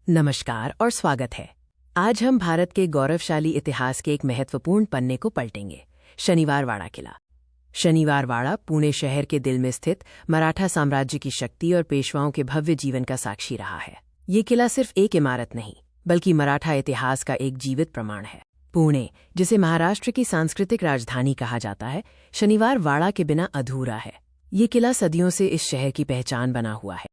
नमस्कार और स्वागत है। आज हम भारत के गौरवशाली इतिहास के एक महत्वपूर्ण पन्ने को पलटेंगे, शनिवार वाड़ा किला। शनिवार वाड़ा पुणे शहर के दिल में स्थित मराठा साम्राज्य की शक्ति और पेशवाओं के भव्य जीवन का साक्षी रहा है। ये किला सिर्फ एक इमारत नहीं, बल्कि मराठा इतिहास का एक जीवित प्रमाण है। पुणे, जिसे महाराष्ट्र की सांस्कृतिक राजधानी कहा जाता है, शनिवार वाड़ा के बिना अधूरा है। ये किला सदियों से इस शहर की पहचान बना हुआ है।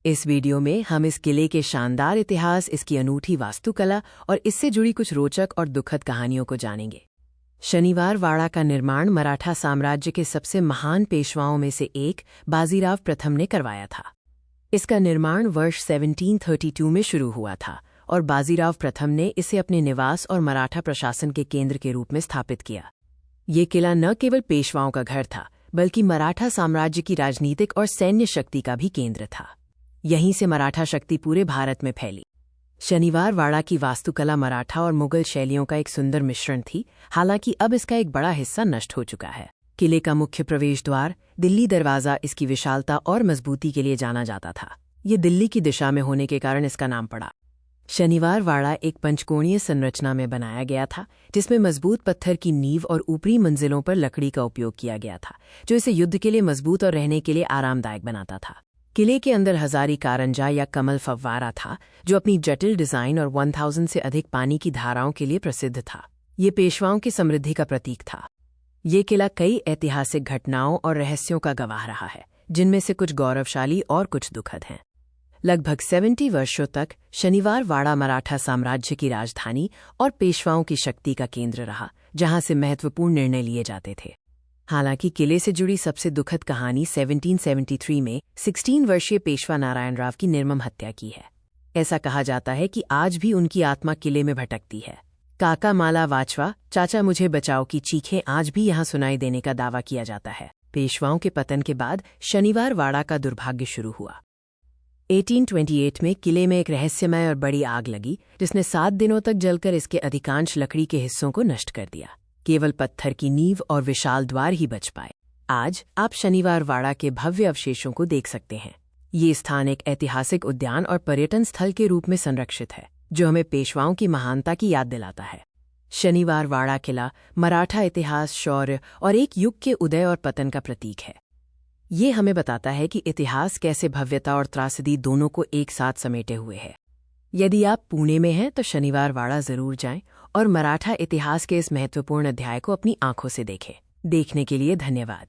इस वीडियो में हम इस किले के शानदार इतिहास, इसकी अनूठी वास्तुकला और इससे जुड़ी कुछ रोचक और दुखद कहानियों को जानेंगे। शनिवार वाड़ा का निर्माण मराठा साम्राज्य के सबसे महान पेशवाओं में से एक बाजीराव प्रथम ने करवाया था। इसका निर्माण वर्ष 1732 में शुरू हुआ था और बाजीराव प्रथम ने इसे अपने निवास और मराठा प्रशासन के केंद्र के रूप में स्थापित किया। ये किला न केवल पेशवाओं का घर था, बल्कि मराठा साम्राज्य की राजनीतिक और सैन्य शक्ति का भी केंद्र था। यहीं से मराठा शक्ति पूरे भारत में फैली। शनिवार वाड़ा की वास्तुकला मराठा और मुगल शैलियों का एक सुंदर मिश्रण थी, हालांकि अब इसका एक बड़ा हिस्सा नष्ट हो चुका है। किले का मुख्य प्रवेश द्वार, दिल्ली दरवाज़ा, इसकी विशालता और मजबूती के लिए जाना जाता था। ये दिल्ली की दिशा में होने के कारण इसका नाम पड़ा। शनिवार वाड़ा एक पंचकोणीय संरचना में बनाया गया था, जिसमें मजबूत पत्थर की नींव और ऊपरी मंजिलों पर लकड़ी का उपयोग किया गया था, जो इसे युद्ध के लिए मजबूत और रहने के लिए आरामदायक बनाता था। किले के अंदर हजारी कारंजा या कमल फव्वारा था, जो अपनी जटिल डिजाइन और 1000 से अधिक पानी की धाराओं के लिए प्रसिद्ध था। ये पेशवाओं की समृद्धि का प्रतीक था। ये किला कई ऐतिहासिक घटनाओं और रहस्यों का गवाह रहा है, जिनमें से कुछ गौरवशाली और कुछ दुखद हैं। लगभग 70 वर्षों तक शनिवार वाड़ा मराठा साम्राज्य की राजधानी और पेशवाओं की शक्ति का केंद्र रहा, जहां से महत्वपूर्ण निर्णय लिए जाते थे। हालांकि किले से जुड़ी सबसे दुखद कहानी 1773 में 16 वर्षीय पेशवा नारायण राव की निर्मम हत्या की है। ऐसा कहा जाता है कि आज भी उनकी आत्मा किले में भटकती है। काका माला वाचवा, चाचा मुझे बचाओ की चीखें आज भी यहाँ सुनाई देने का दावा किया जाता है। पेशवाओं के पतन के बाद शनिवार वाड़ा का दुर्भाग्य शुरू हुआ। 1828 में किले में एक रहस्यमय और बड़ी आग लगी, जिसने 7 दिनों तक जलकर इसके अधिकांश लकड़ी के हिस्सों को नष्ट कर दिया। केवल पत्थर की नींव और विशाल द्वार ही बच पाए। आज आप शनिवार वाड़ा के भव्य अवशेषों को देख सकते हैं। ये स्थान एक ऐतिहासिक उद्यान और पर्यटन स्थल के रूप में संरक्षित है, जो हमें पेशवाओं की महानता की याद दिलाता है। शनिवार वाड़ा किला मराठा इतिहास, शौर्य और एक युग के उदय और पतन का प्रतीक है। ये हमें बताता है कि इतिहास कैसे भव्यता और त्रासदी दोनों को एक साथ समेटे हुए है। यदि आप पुणे में हैं तो शनिवार वाड़ा जरूर जाएं और मराठा इतिहास के इस महत्वपूर्ण अध्याय को अपनी आंखों से देखें। देखने के लिए धन्यवाद।